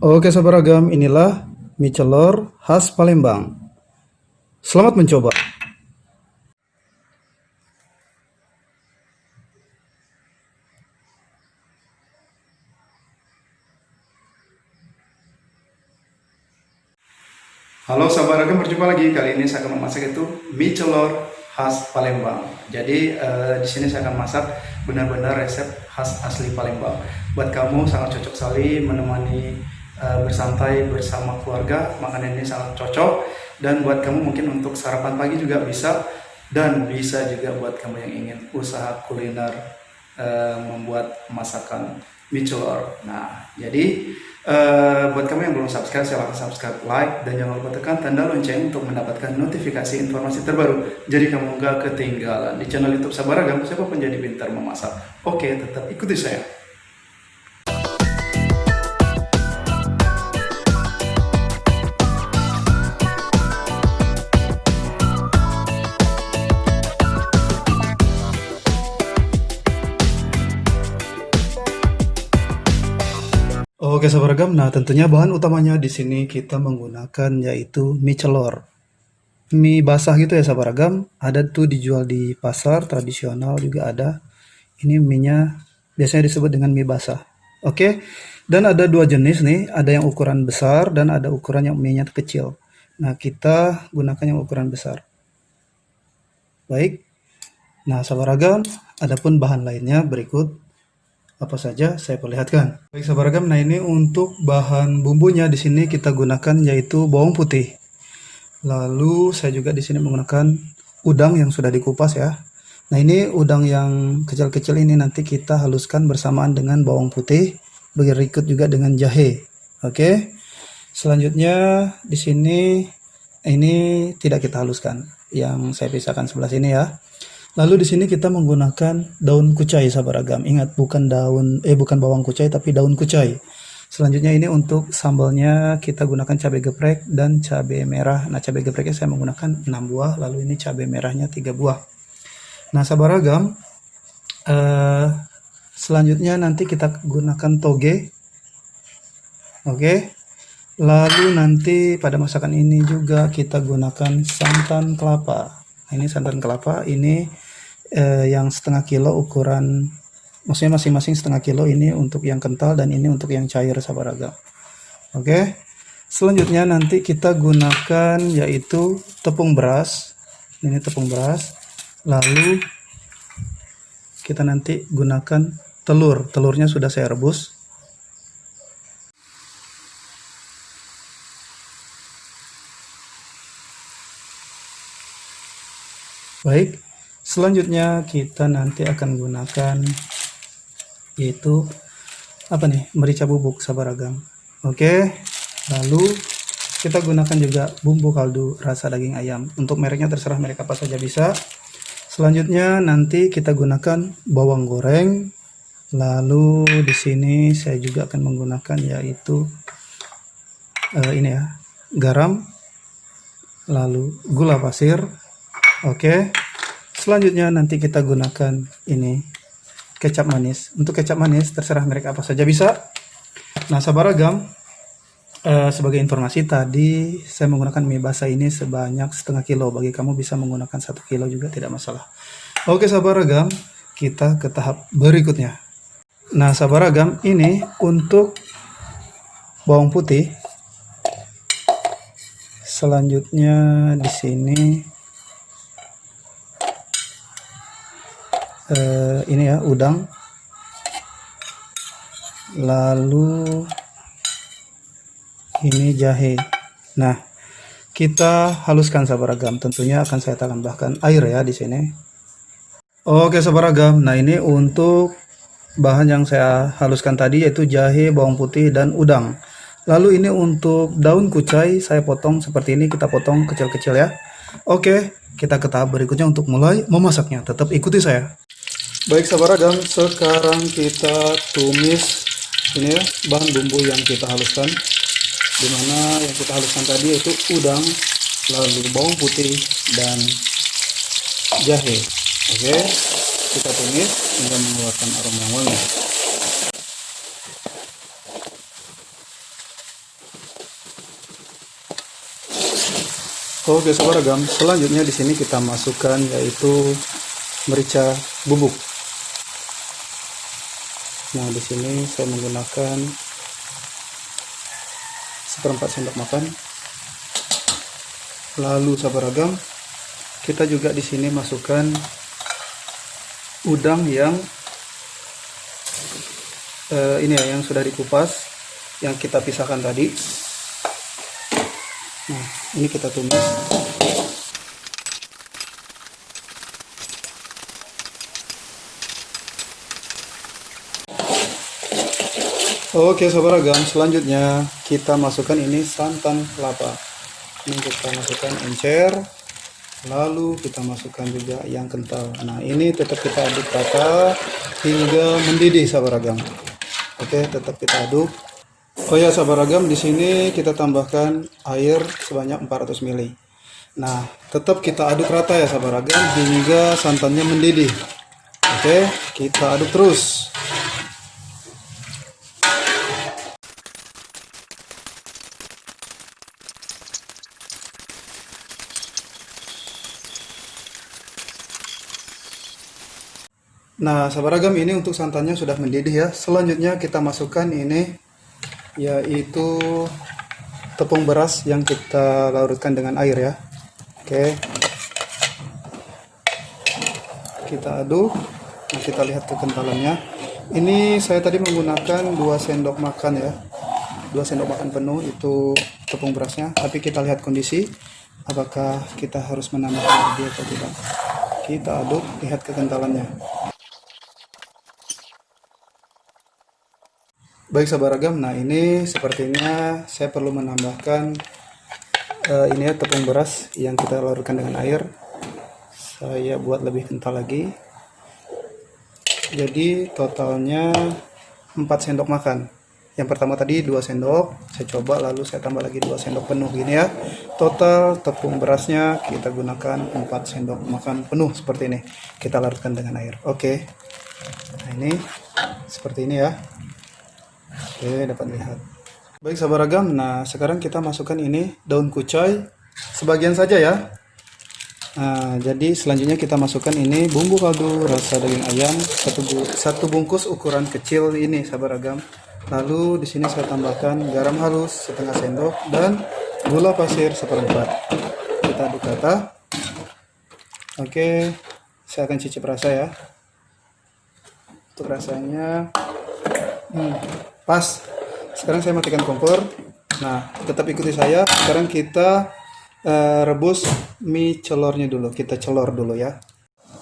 Oke sahabat ragam, inilah mie celor khas Palembang. Selamat mencoba. Halo sahabat ragam, berjumpa lagi. Kali ini saya akan memasak itu mie celor khas Palembang. Jadi di sini saya akan masak benar-benar resep khas asli Palembang. Buat kamu sangat cocok sekali menemani bersantai bersama keluarga. Makanan ini sangat cocok. Dan buat kamu mungkin untuk sarapan pagi juga bisa. Dan bisa juga buat kamu yang ingin usaha kuliner membuat masakan mie celor. Nah, jadi buat kamu yang belum subscribe, silahkan subscribe, like, dan jangan lupa tekan tanda lonceng untuk mendapatkan notifikasi informasi terbaru. Jadi kamu gak ketinggalan di channel YouTube Sabaragam, siapa penjadi pintar memasak. Oke, tetap ikuti saya. Oke sahabat ragam, nah tentunya bahan utamanya di sini kita menggunakan yaitu mie celor. Mie basah gitu ya sahabat ragam, ada tuh dijual di pasar tradisional juga ada. Ini mie-nya biasanya disebut dengan mie basah. Oke, dan ada dua jenis nih, ada yang ukuran besar dan ada ukuran yang mie-nya kecil. Nah kita gunakan yang ukuran besar. Baik, nah sahabat ragam, adapun bahan lainnya berikut apa saja saya perlihatkan. Baik sahabat ragam, nah ini untuk bahan bumbunya di sini kita gunakan yaitu bawang putih. Lalu saya juga di sini menggunakan udang yang sudah dikupas ya. Nah ini udang yang kecil-kecil ini nanti kita haluskan bersamaan dengan bawang putih, berikut juga dengan jahe. Oke. Selanjutnya di sini ini tidak kita haluskan, yang saya pisahkan sebelah sini ya. Lalu di sini kita menggunakan daun kucai sahabat ragam. Ingat bukan bukan bawang kucai tapi daun kucai. Selanjutnya ini untuk sambalnya kita gunakan cabai geprek dan cabai merah. Nah, cabai gepreknya saya menggunakan 6 buah, lalu ini cabai merahnya 3 buah. Nah, sahabat ragam, selanjutnya nanti kita gunakan toge. Oke. Lalu nanti pada masakan ini juga kita gunakan santan kelapa. Nah, ini santan kelapa, ini yang setengah kilo ukuran, maksudnya masing-masing setengah kilo, ini untuk yang kental dan ini untuk yang cair sahabat ragam. Oke. Selanjutnya nanti kita gunakan yaitu tepung beras. Ini tepung beras. Lalu kita nanti gunakan telur. Telurnya sudah saya rebus. Baik, selanjutnya kita nanti akan gunakan yaitu apa nih, merica bubuk sahabat ragam. Oke, lalu kita gunakan juga bumbu kaldu rasa daging ayam. Untuk mereknya terserah merek apa saja bisa. Selanjutnya nanti kita gunakan bawang goreng. Lalu di sini saya juga akan menggunakan yaitu ini ya, garam. Lalu gula pasir. Oke. Selanjutnya nanti kita gunakan ini kecap manis. Untuk kecap manis terserah merek apa saja bisa. Nah, sahabat ragam, sebagai informasi tadi saya menggunakan mie basah ini sebanyak setengah kilo. Bagi kamu bisa menggunakan 1 kilo juga tidak masalah. Oke sahabat ragam, kita ke tahap berikutnya. Nah, sahabat ragam, ini untuk bawang putih. Selanjutnya di sini ini ya, udang. Lalu ini jahe. Nah, kita haluskan sahabat ragam. Tentunya akan saya tambahkan air ya di sini. Oke sahabat ragam. Nah, ini untuk bahan yang saya haluskan tadi yaitu jahe, bawang putih, dan udang. Lalu ini untuk daun kucai saya potong seperti ini, kita potong kecil-kecil ya. Oke, kita ke tahap berikutnya untuk mulai memasaknya. Tetap ikuti saya. Baik sahabat ragam, sekarang kita tumis ini ya, bahan bumbu yang kita haluskan. Dimana yang kita haluskan tadi yaitu udang, lalu bawang putih, dan jahe. Oke, kita tumis hingga mengeluarkan aroma yang wangi. Oke saudara ragam, selanjutnya di sini kita masukkan yaitu merica bubuk. Nah, di sini saya menggunakan seperempat sendok makan. Lalu saudara ragam, kita juga di sini masukkan udang yang ini ya, yang sudah dikupas, yang kita pisahkan tadi. Nah, ini kita tumis. Oke saudara ragam, selanjutnya kita masukkan ini santan kelapa. Ini kita masukkan encer, lalu kita masukkan juga yang kental. Nah, ini tetap kita aduk rata hingga mendidih saudara ragam. Oke, tetap kita aduk. Oh ya saudara ragam, di sini kita tambahkan air sebanyak 400 ml. Nah, tetap kita aduk rata ya saudara ragam hingga santannya mendidih. Oke, kita aduk terus. Nah, sahabat ragam, ini untuk santannya sudah mendidih ya. Selanjutnya kita masukkan ini yaitu tepung beras yang kita larutkan dengan air ya. Oke. Kita aduk. Nah, kita lihat kekentalannya. Ini saya tadi menggunakan 2 sendok makan ya. 2 sendok makan penuh itu tepung berasnya, tapi kita lihat kondisi apakah kita harus menambahkan lagi atau tidak. Kita aduk, lihat kekentalannya. Baik sahabat ragam, nah ini sepertinya saya perlu menambahkan ini ya, tepung beras yang kita larutkan dengan air. Saya buat lebih kental lagi. Jadi totalnya 4 sendok makan. Yang pertama tadi 2 sendok, saya coba lalu saya tambah lagi 2 sendok penuh gini ya. Total tepung berasnya kita gunakan 4 sendok makan penuh seperti ini. Kita larutkan dengan air. Oke. Nah, ini seperti ini ya. Oke, dapat lihat. Baik sahabat ragam, nah sekarang kita masukkan ini daun kucai sebagian saja ya. Nah, jadi selanjutnya kita masukkan ini bumbu kaldu rasa daging ayam satu bungkus ukuran kecil ini sahabat ragam. Lalu di sini saya tambahkan garam halus setengah sendok dan gula pasir seperempat. Kita aduk rata. Oke, saya akan cicip rasa ya. Untuk rasanya pas. Sekarang saya matikan kompor. Nah, tetap ikuti saya. Sekarang kita rebus mie celornya dulu. Kita celor dulu ya.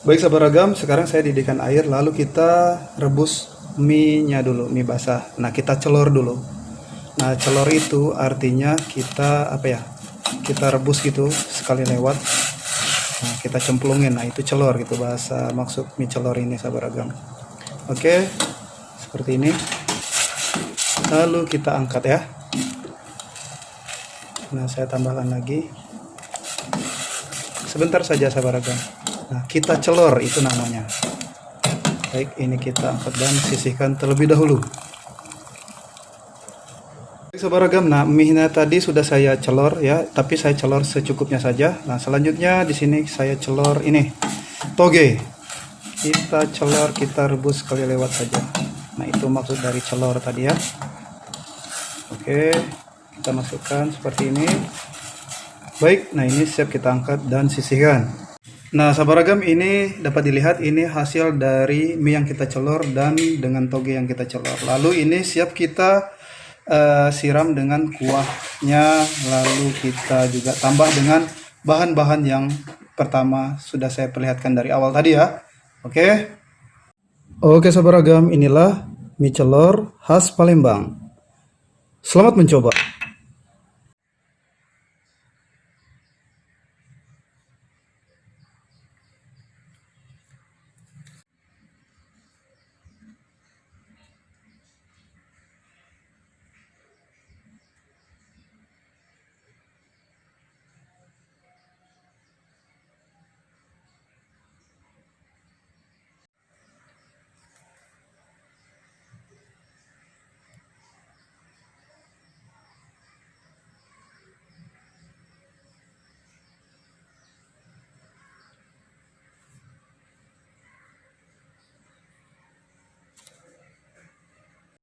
Baik sahabat ragam, sekarang saya didihkan air lalu kita rebus mie-nya dulu, mie basah. Nah, kita celor dulu. Nah, celor itu artinya kita apa ya? Kita rebus gitu sekali lewat. Nah, kita cemplungin. Nah, itu celor gitu bahasa maksud mie celor ini sahabat ragam. Oke. Seperti ini. Lalu kita angkat ya. Nah, saya tambahkan lagi. Sebentar saja sahabat ragam. Nah, kita celor itu namanya. Baik, ini kita angkat dan sisihkan terlebih dahulu. Baik sahabat ragam, nah mie-nya tadi sudah saya celor ya, tapi saya celor secukupnya saja. Nah, selanjutnya di sini saya celor ini toge. Kita celor, kita rebus sekali lewat saja. Nah, itu maksud dari celor tadi ya. Oke, kita masukkan seperti ini. Baik, nah ini siap kita angkat dan sisihkan. Nah sahabat ragam, ini dapat dilihat ini hasil dari mie yang kita celor dan dengan toge yang kita celor. Lalu ini siap kita siram dengan kuahnya. Lalu kita juga tambah dengan bahan-bahan yang pertama sudah saya perlihatkan dari awal tadi ya. Oke. Oke sahabat ragam, inilah mie celor khas Palembang. Selamat mencoba.